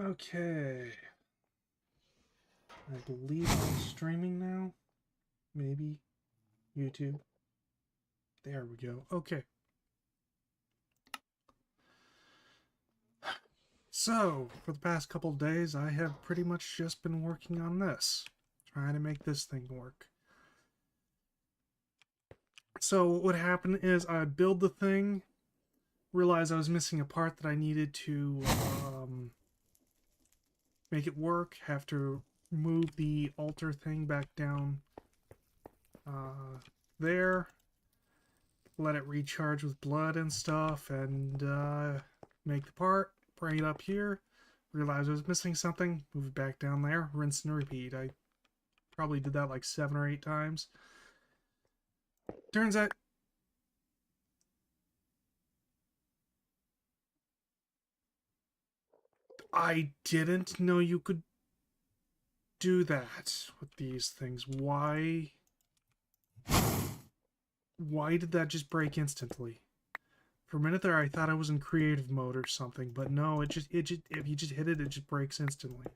Okay. I believe I'm streaming now. Maybe YouTube. There we go. Okay. So, for the past couple days, I have pretty much just been working on this. Trying to make this thing work. So, what would happen is I'd build the thing, realize I was missing a part that I needed to make it work, have to move the altar thing back down there, let it recharge with blood and stuff, and make the part, bring it up here, realize I was missing something, move it back down there, rinse and repeat. I probably did that like 7 or 8 times. Turns out I didn't know you could do that with these things. Why did that just break instantly? For a minute there, I thought I was in creative mode or something, but no, it just if you just hit it, it just breaks instantly.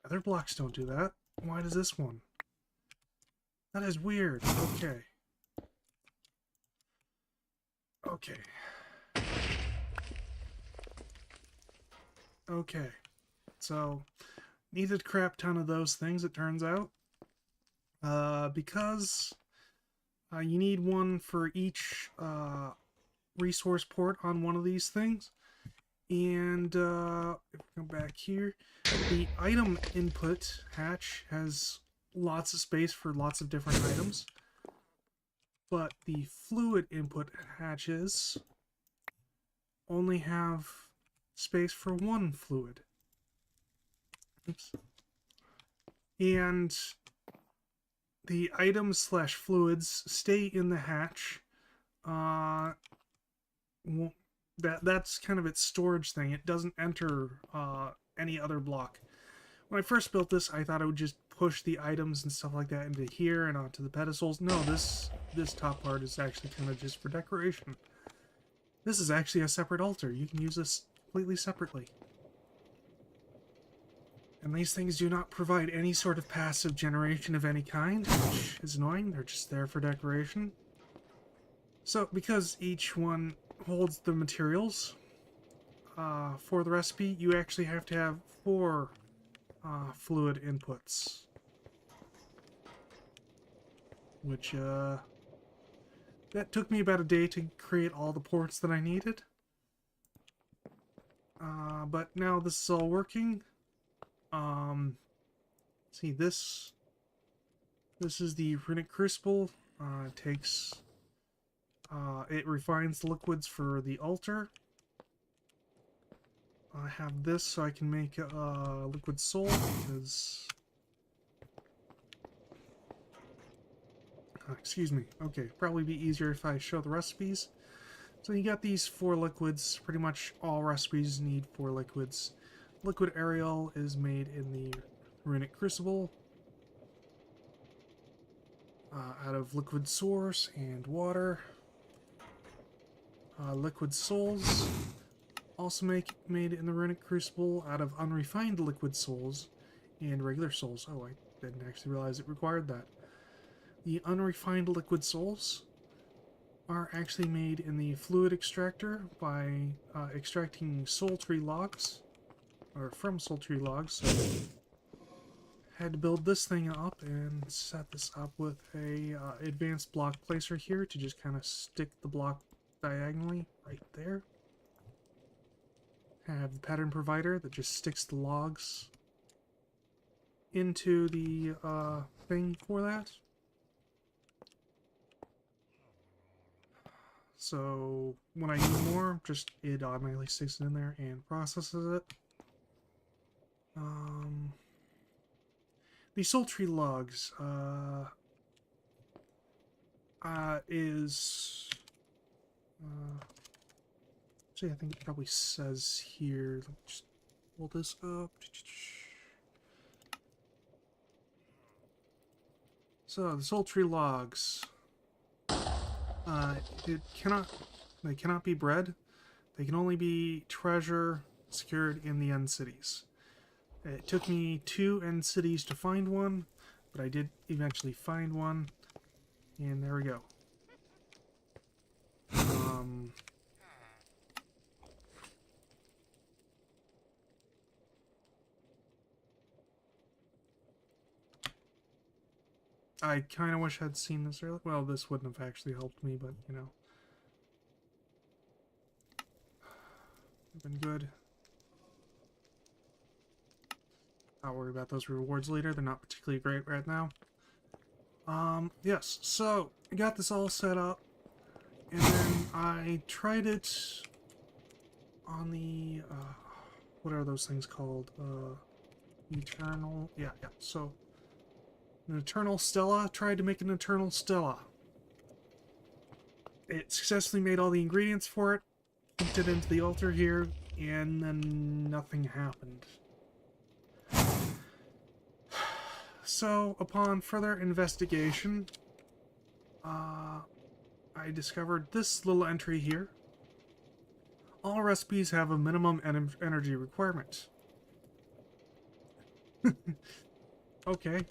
Other blocks don't do that. Why does this one? That is weird. Okay. Okay. Okay. So, needed a crap ton of those things, it turns out. Because you need one for each resource port on one of these things. And if we go back here, the item input hatch has lots of space for lots of different items. But the fluid input hatches only have space for one fluid. Oops. And the items slash fluids stay in the hatch. That's kind of its storage thing. It doesn't enter any other block. When I first built this, I thought I would just push the items and stuff like that into here and onto the pedestals. No, this top part is actually kind of just for decoration. This is actually a separate altar. You can use this completely separately. And these things do not provide any sort of passive generation of any kind, which is annoying. They're just there for decoration. So, because each one holds the materials for the recipe, you actually have to have 4 fluid inputs. Which, that took me about a day to create all the ports that I needed. But now this is all working. See, this is the runic crucible. It takes, it refines the liquids for the altar. I have this so I can make liquid soul, because... excuse me. Okay, probably be easier if I show the recipes. So you got these 4 liquids. Pretty much all recipes need 4 liquids. Liquid Ariel is made in the runic crucible out of liquid source and water. Liquid souls also made in the runic crucible out of unrefined liquid souls and regular souls. Oh, I didn't actually realize it required that. The unrefined liquid souls are actually made in the fluid extractor by extracting soul tree logs, or from soul tree logs. So had to build this thing up and set this up with a advanced block placer here to just kind of stick the block diagonally right there. Have the pattern provider that just sticks the logs into the thing for that. So when I need more, just it automatically sticks it in there and processes it. The soul tree logs is actually, I think it probably says here. Let me just pull this up. So the soul tree logs, they cannot be bred. They can only be treasure secured in the end cities. It took me 2 end cities to find one, but I did eventually find one, and there we go. I kind of wish I'd seen this earlier. Well, this wouldn't have actually helped me, but, you know. Been good. I'll worry about those rewards later. They're not particularly great right now. Yes, so I got this all set up, and then I tried it on the, what are those things called? Eternal, yeah, so an Eternal Stella, tried to make an Eternal Stella. It successfully made all the ingredients for it, put it into the altar here, and then nothing happened. So, upon further investigation, I discovered this little entry here. All recipes have a minimum energy requirement. Okay,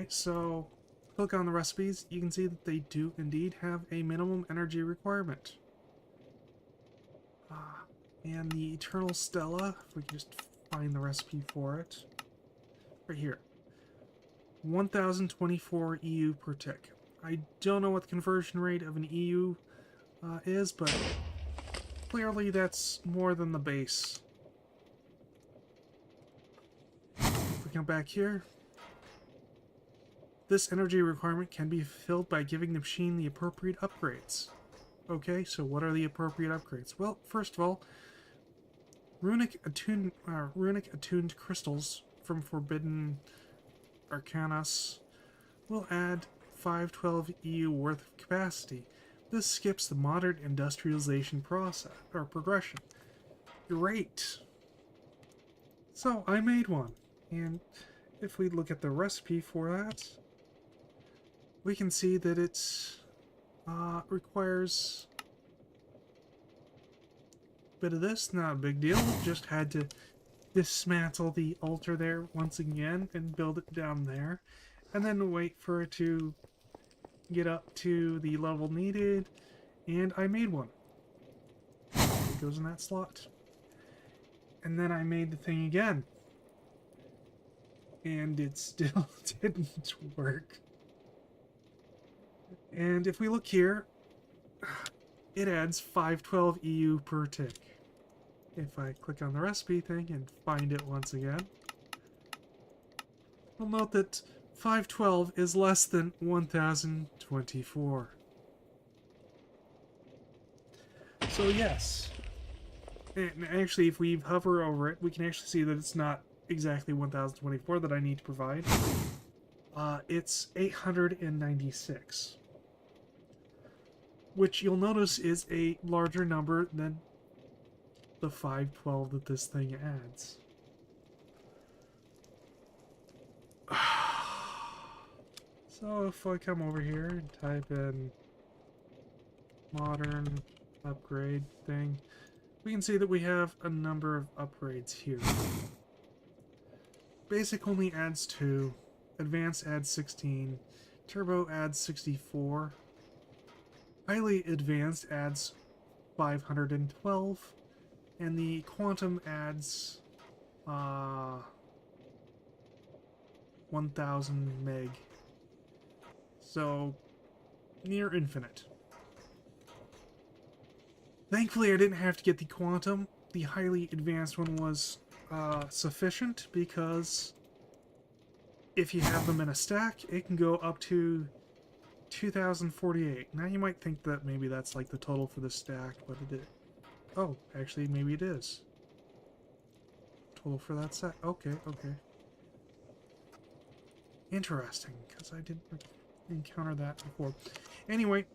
so click on the recipes. You can see that they do indeed have a minimum energy requirement. And the Eternal Stella, if we can just find the recipe for it. Right here. 1024 EU per tick. I don't know what the conversion rate of an EU is, but clearly that's more than the base. If we come back here, this energy requirement can be fulfilled by giving the machine the appropriate upgrades. Okay, so what are the appropriate upgrades? Well, first of all, runic attuned crystals from Forbidden Arcanas will add 512 EU worth of capacity. This skips the modern industrialization process or progression. Great. So I made one, and if we look at the recipe for that, we can see that it requires a bit of this. Not a big deal. Just had to dismantle the altar there once again and build it down there, and then wait for it to get up to the level needed, and I made one. It goes in that slot. And then I made the thing again, and it still didn't work. And if we look here, it adds 512 EU per tick. If I click on the recipe thing and find it once again, we'll note that 512 is less than 1024. So yes, and actually if we hover over it, we can actually see that it's not exactly 1024 that I need to provide. It's 896. Which you'll notice is a larger number than the 512 that this thing adds. So if I come over here and type in modern upgrade thing, we can see that we have a number of upgrades here. Basic only adds 2, advanced adds 16, turbo adds 64, highly advanced adds 512, and the quantum adds 1000 meg. So, near infinite. Thankfully, I didn't have to get the quantum. The highly advanced one was sufficient, because if you have them in a stack, it can go up to 2048. Now you might think that maybe that's like the total for the stack, but it is. Oh, actually, maybe it is. Total for that set. Okay. Interesting, because I didn't encounter that before. Anyway,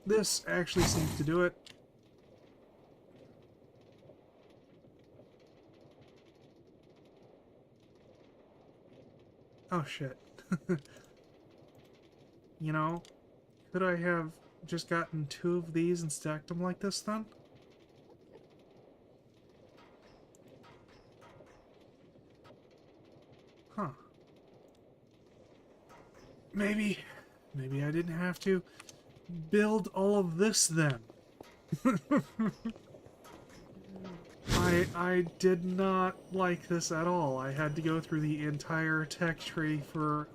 this actually seems to do it. Oh shit. You know, could I have just gotten 2 of these and stacked them like this then? maybe I didn't have to build all of this then. I did not like this at all. I had to go through the entire tech tree for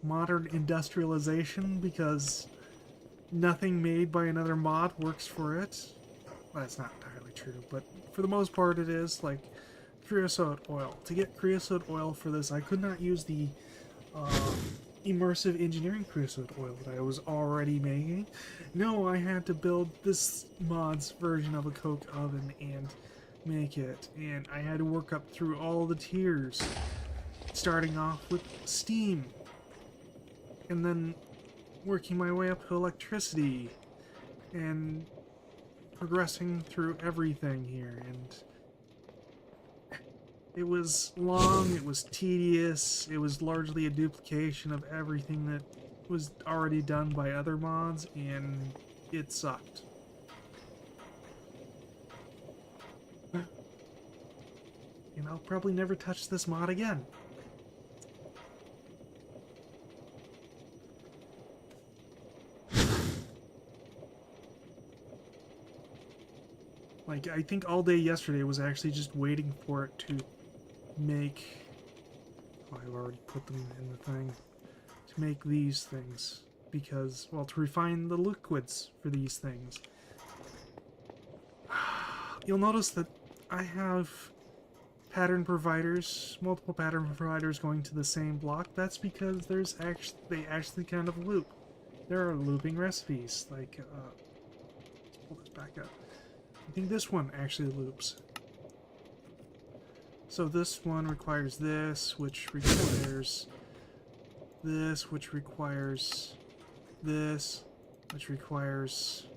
modern industrialization because nothing made by another mod works for it. Well, that's not entirely true, but for the most part it is. Like creosote oil. To get creosote oil for this, I could not use the uh, immersive engineering creosote oil that I was already making. No, I had to build this mod's version of a coke oven and make it, and I had to work up through all the tiers, starting off with steam, and then working my way up to electricity, and progressing through everything here, and it was long, it was tedious, it was largely a duplication of everything that was already done by other mods, and it sucked. And I'll probably never touch this mod again. Like, I think all day yesterday was actually just waiting for it to make... Oh, I've already put them in the thing. To make these things. Because, well, to refine the liquids for these things. You'll notice that I have pattern providers, multiple pattern providers going to the same block. That's because they actually kind of loop. There are looping recipes. Like, let's pull this back up. I think this one actually loops. So this one requires this, which requires this, which requires this, which requires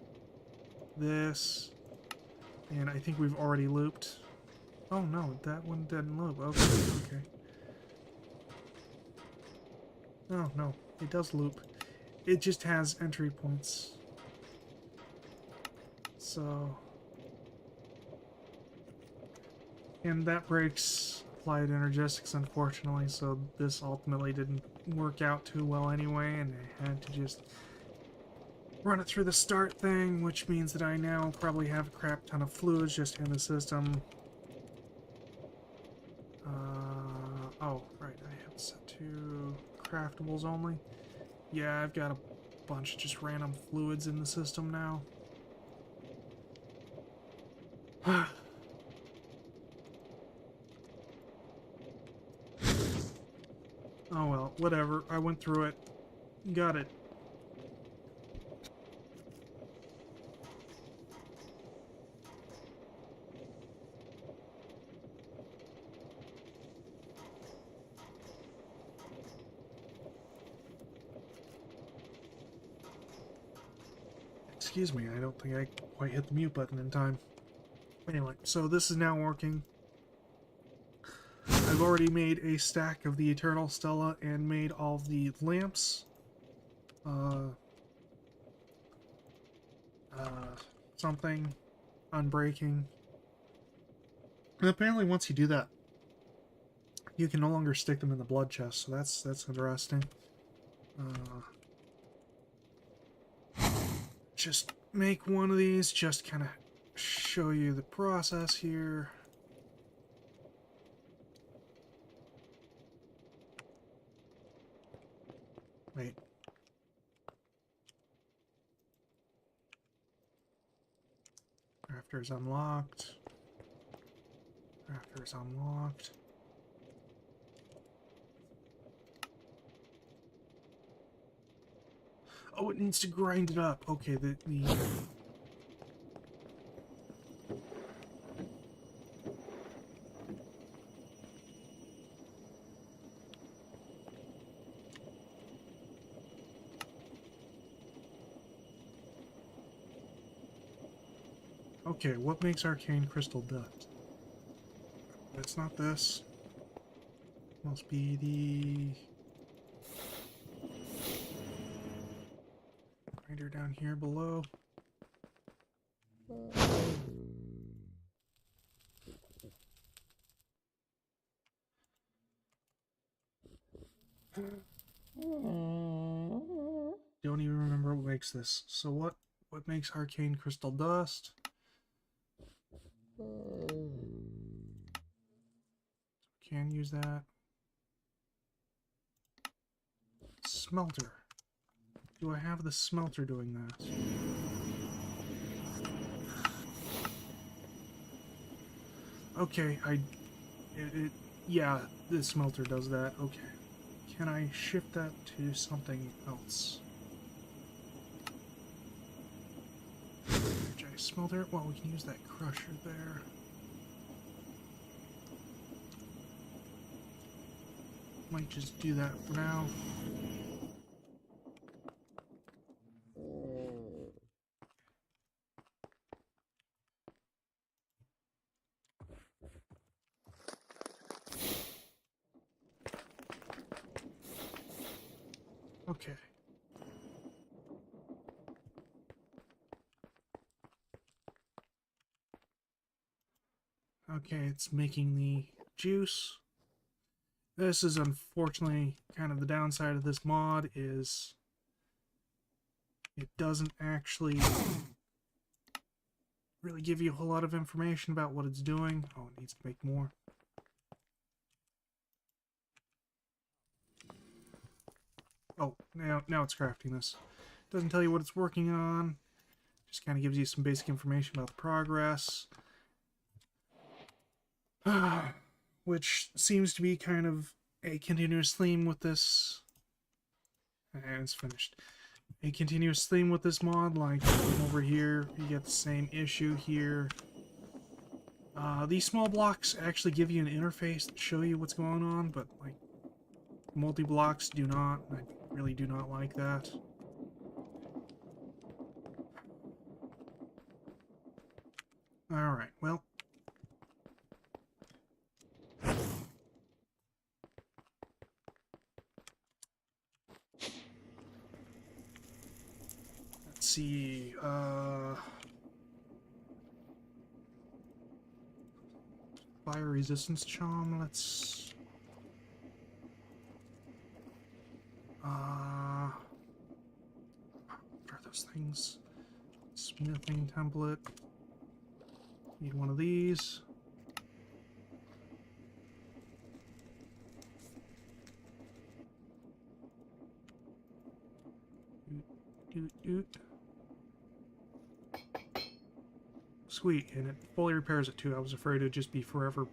this, and I think we've already looped. Oh no, that one didn't loop. Okay, okay. Oh no, it does loop. It just has entry points. So... And that breaks applied energetics, unfortunately, so this ultimately didn't work out too well anyway, and I had to just run it through the start thing, which means that I now probably have a crap ton of fluids just in the system. Oh, right, I have it set to craftables only. Yeah, I've got a bunch of just random fluids in the system now. Oh well, whatever. I went through it. Got it. Excuse me, I don't think I quite hit the mute button in time. Anyway, so this is now working. I've already made a stack of the Eternal Stella and made all the lamps. Something. Unbreaking. And apparently once you do that, you can no longer stick them in the blood chest, so that's interesting. Just make one of these, just kind of show you the process here. Wait. Crafters unlocked. Crafters unlocked. Oh, it needs to grind it up. Okay, the Okay, what makes arcane crystal dust? It's not this. Must be the grinder down here below. Don't even remember what makes this. So what makes arcane crystal dust? Can use that. Smelter. Do I have the smelter doing that? Okay, yeah, the smelter does that. Okay. Can I shift that to something else? Giant smelter? Well, we can use that crusher there. Might just do that for now. Okay. Okay, it's making the juice. This is unfortunately kind of the downside of this mod is it doesn't actually really give you a whole lot of information about what it's doing. Oh, it needs to make more. Oh, now it's crafting this. Doesn't tell you what it's working on. Just kind of gives you some basic information about the progress. Which seems to be kind of a continuous theme with this. And it's finished. A continuous theme with this mod, like over here, you get the same issue here. These small blocks actually give you an interface that show you what's going on, but like multi-blocks do not. I really do not like that. Alright, well. Let's see, fire resistance charm, let's... what are those things? Smithing template. Need one of these. Doot. Sweet, and it fully repairs it too. I was afraid it'd just be forever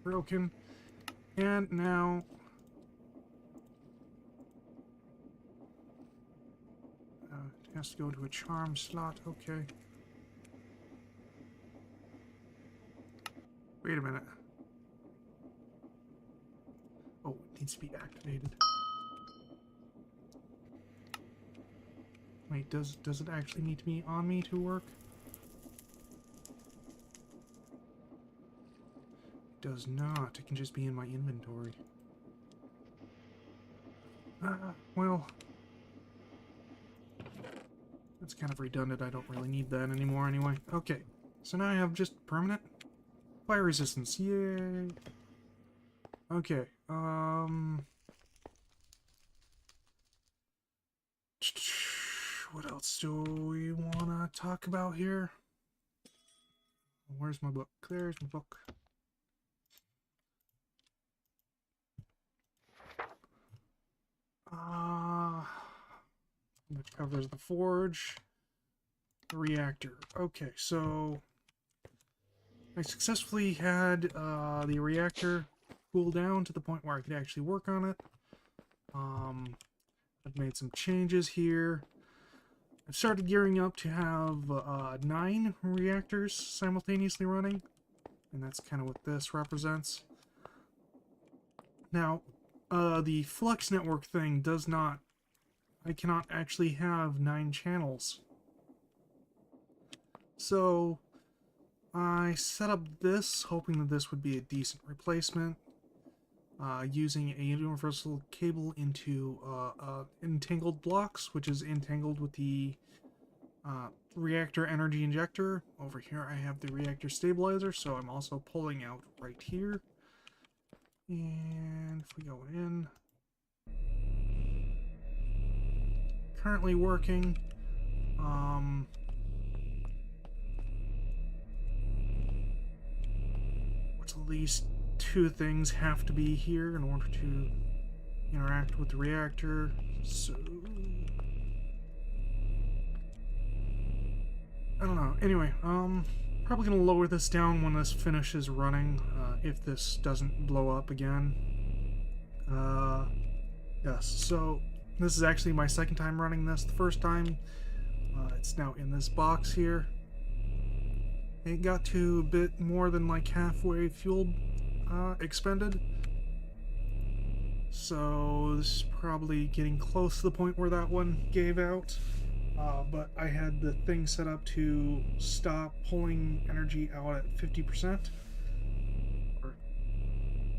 broken. And now... it has to go to a charm slot, okay. Wait a minute. Oh, it needs to be activated. Wait, does it actually need to be on me to work? It does not. It can just be in my inventory. Well... that's kind of redundant. I don't really need that anymore anyway. Okay, so now I have just permanent fire resistance. Yay! Okay, what else do we want to talk about here? Where's my book? There's my book. Which covers the forge, the reactor. Okay, so I successfully had the reactor cool down to the point where I could actually work on it. I've made some changes here. I've started gearing up to have 9 reactors simultaneously running, and that's kind of what this represents. Now, the Flux network thing does not... I cannot actually have 9 channels. So, I set up this, hoping that this would be a decent replacement, using a universal cable into entangled blocks, which is entangled with the reactor energy injector. Over here I have the reactor stabilizer, so I'm also pulling out right here. And if we go in, currently working. Which of these two things have to be here in order to interact with the reactor. So I don't know. Anyway, probably gonna lower this down when this finishes running, if this doesn't blow up again. Yes, so this is actually my second time running this. The first time, it's now in this box here. It got to a bit more than like halfway fuel expended. So this is probably getting close to the point where that one gave out. But I had the thing set up to stop pulling energy out at 50%, or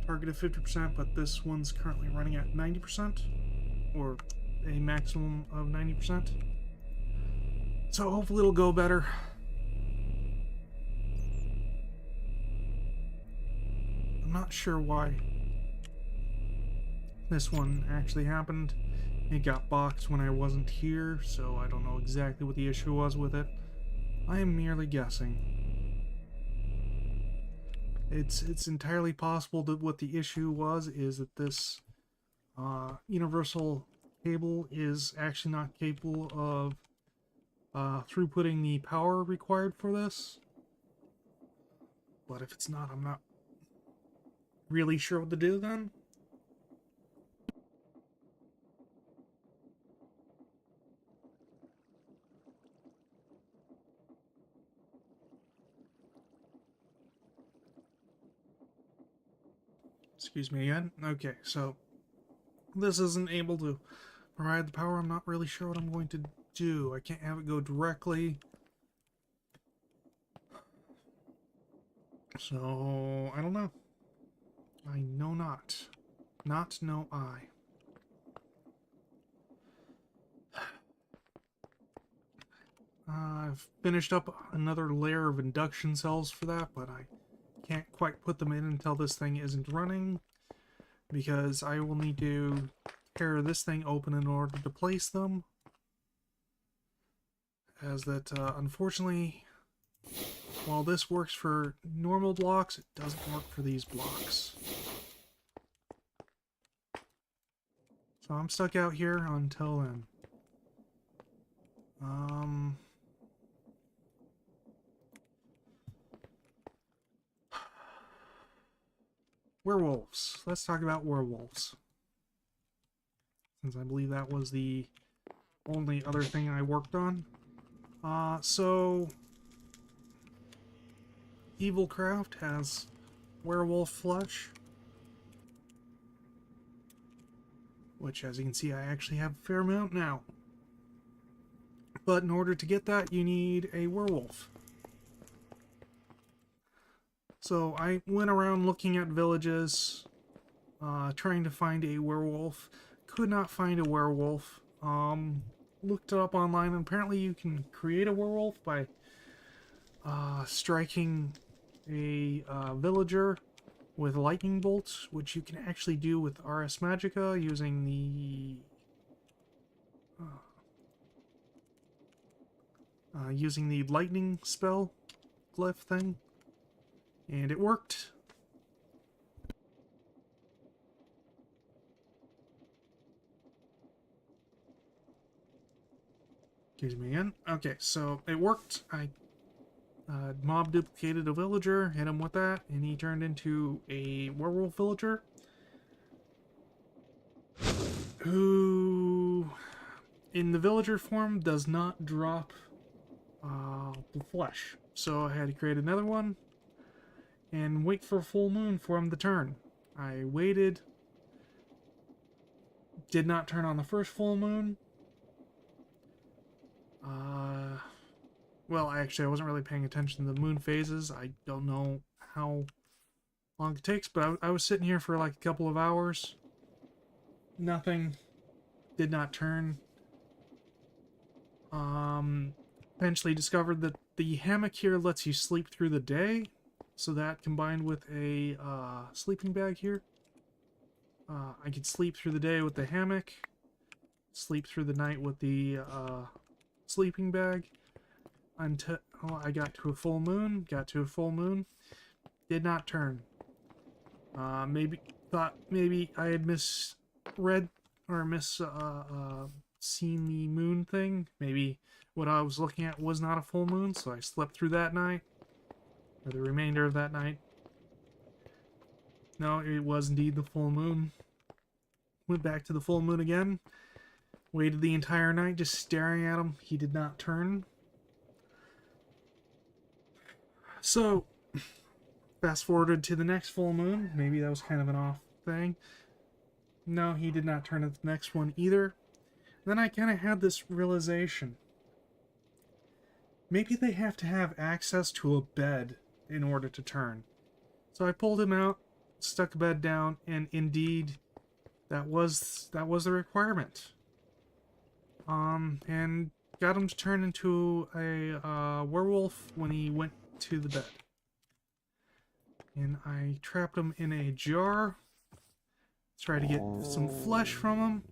targeted 50%, but this one's currently running at 90%, or a maximum of 90%. So hopefully it'll go better. I'm not sure why this one actually happened. It got boxed when I wasn't here, so I don't know exactly what the issue was with it. I am merely guessing. It's entirely possible that what the issue was is that this universal cable is actually not capable of throughputting the power required for this. But if it's not, I'm not really sure what to do then. Excuse me again. Okay, so this isn't able to provide the power. I'm not really sure what I'm going to do. I can't have it go directly. So, I don't know. I know not. Not know I. I've finished up another layer of induction cells for that, but I can't quite put them in until this thing isn't running, because I will need to tear this thing open in order to place them. As that, unfortunately, while this works for normal blocks, it doesn't work for these blocks. So I'm stuck out here until then. Werewolves. Let's talk about werewolves. Since I believe that was the only other thing I worked on. So Evilcraft has werewolf flesh, which, as you can see, I actually have a fair amount now. But in order to get that, you need a werewolf. So I went around looking at villages, trying to find a werewolf. Could not find a werewolf. Looked it up online, and apparently you can create a werewolf by striking a villager with lightning bolts, which you can actually do with Ars Magica using the lightning spell glyph thing, and it worked. Excuse me again. Okay, so it worked. I mob duplicated a villager, hit him with that, and he turned into a werewolf villager who, in the villager form, does not drop the flesh. So I had to create another one and wait for a full moon for him to turn. I waited. Did not turn on the first full moon. Well, actually, I wasn't really paying attention to the moon phases. I don't know how long it takes, but I was sitting here for like a couple of hours. Nothing. Did not turn. Eventually discovered that the hammock here lets you sleep through the day. So that combined with a sleeping bag here. I could sleep through the day with the hammock. sleep through the night with the sleeping bag until I got to a full moon. Did not turn. Maybe thought maybe I had misread or seen the moon thing. Maybe what I was looking at was not a full moon, so I slept through that night, or the remainder of that night. No, it was indeed the full moon. Went back to the full moon again. Waited the entire night just staring at him. He did not turn. So, fast forwarded to the next full moon. Maybe that was kind of an off thing. No, he did not turn at the next one either. Then I kind of had this realization. Maybe they have to have access to a bed in order to turn. So I pulled him out, stuck a bed down, and indeed, that was the requirement. And got him to turn into a werewolf when he went to the bed. And I trapped him in a jar. Tried to get some flesh from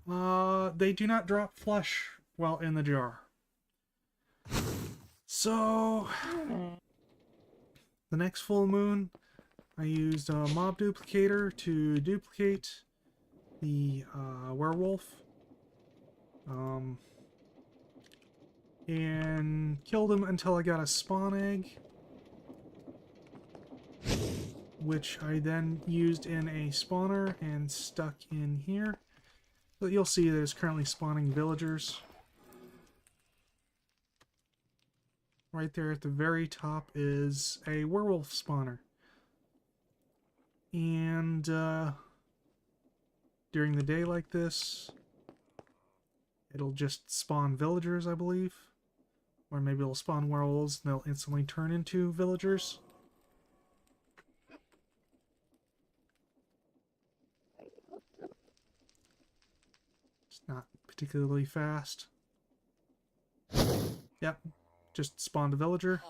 him. They do not drop flesh while in the jar. So, the next full moon, I used a mob duplicator to duplicate the werewolf. And killed him until I got a spawn egg, which I then used in a spawner and stuck in here. But you'll see that it's currently spawning villagers. Right there at the very top is a werewolf spawner. And during the day like this, it'll just spawn villagers, I believe. Or maybe it'll spawn werewolves and they'll instantly turn into villagers. It's not particularly fast. Yep, just spawned a villager.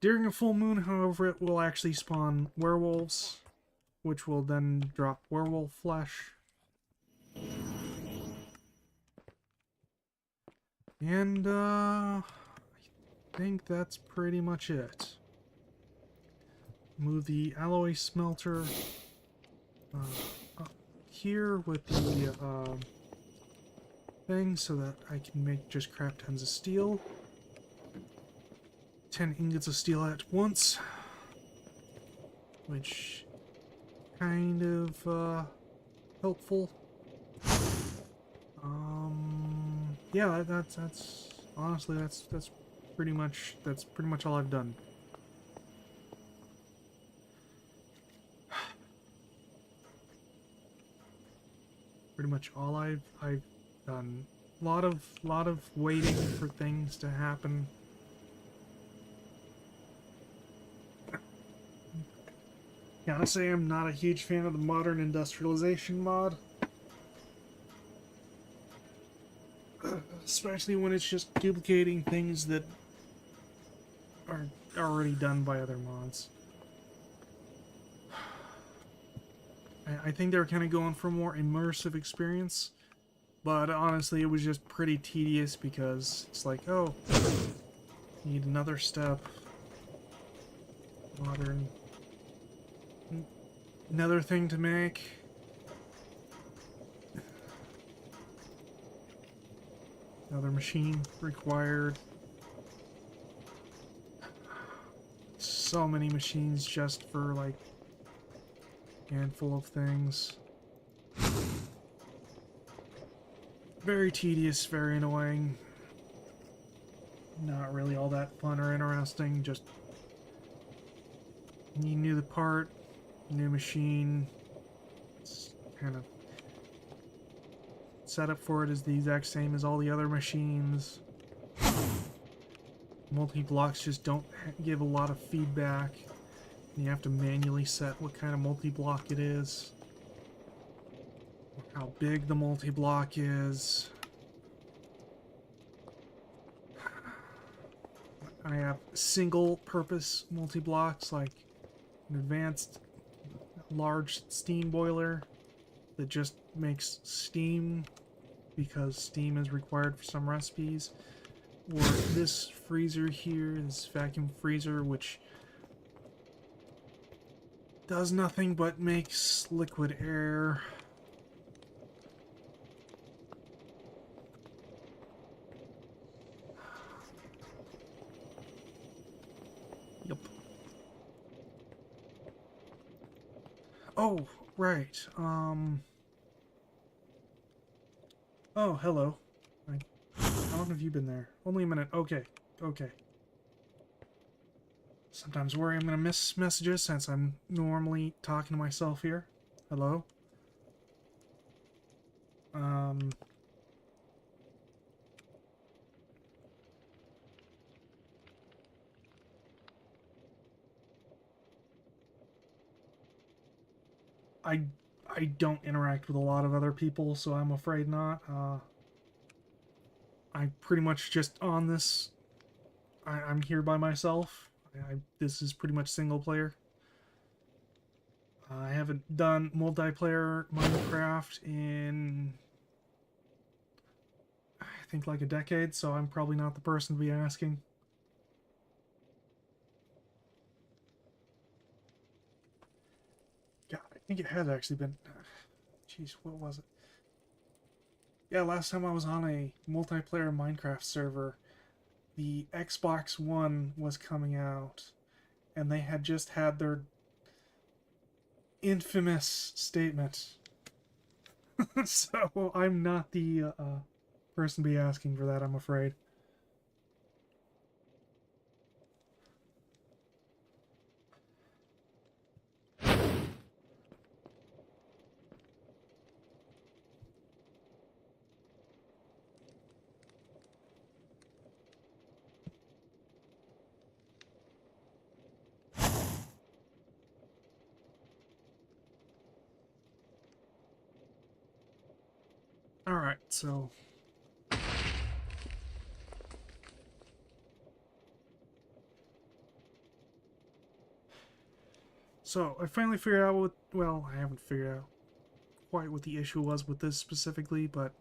During a full moon, however, it will actually spawn werewolves, which will then drop werewolf flesh. And, I think that's pretty much it. Move the alloy smelter up here with the thing so that I can make just crap tons of steel. 10 ingots of steel at once, which kind of helpful. Yeah, that's honestly that's pretty much all I've done. Pretty much all I've done. Lot of waiting for things to happen. Gotta say, I'm not a huge fan of the modern industrialization mod. Especially when it's just duplicating things that are already done by other mods. I think they were kind of going for a more immersive experience, but honestly it was just pretty tedious because it's like, oh, need another step. Modern. Another thing to make. Another machine required. So many machines just for like a handful of things. Very tedious, very annoying. Not really all that fun or interesting, just you knew the part, new machine. It's kind of setup for it is the exact same as all the other machines. Multi-blocks just don't give a lot of feedback. You have to manually set what kind of multi-block it is, how big the multi-block is. I have single-purpose multi-blocks like an advanced large steam boiler that just makes steam, because steam is required for some recipes. Or this freezer here, this vacuum freezer, which does nothing but makes liquid air. Yep. Oh, right. Oh, hello. How long have you been there? Only a minute. Okay. Okay. Sometimes worry I'm gonna miss messages since I'm normally talking to myself here. Hello? Um... I I don't interact with a lot of other people, so I'm afraid not. I'm pretty much just on this. I'm here by myself. This is pretty much single player. I haven't done multiplayer Minecraft in, I think, like a decade, so I'm probably not the person to be asking. God, I think it has actually been. Jeez, what was it? Yeah, last time I was on a multiplayer Minecraft server, the Xbox One was coming out, and they had just had their infamous statement. So I'm not the person to be asking for that, I'm afraid. Alright, so... So, I finally figured out what... Well, I haven't figured out quite what the issue was with this specifically, but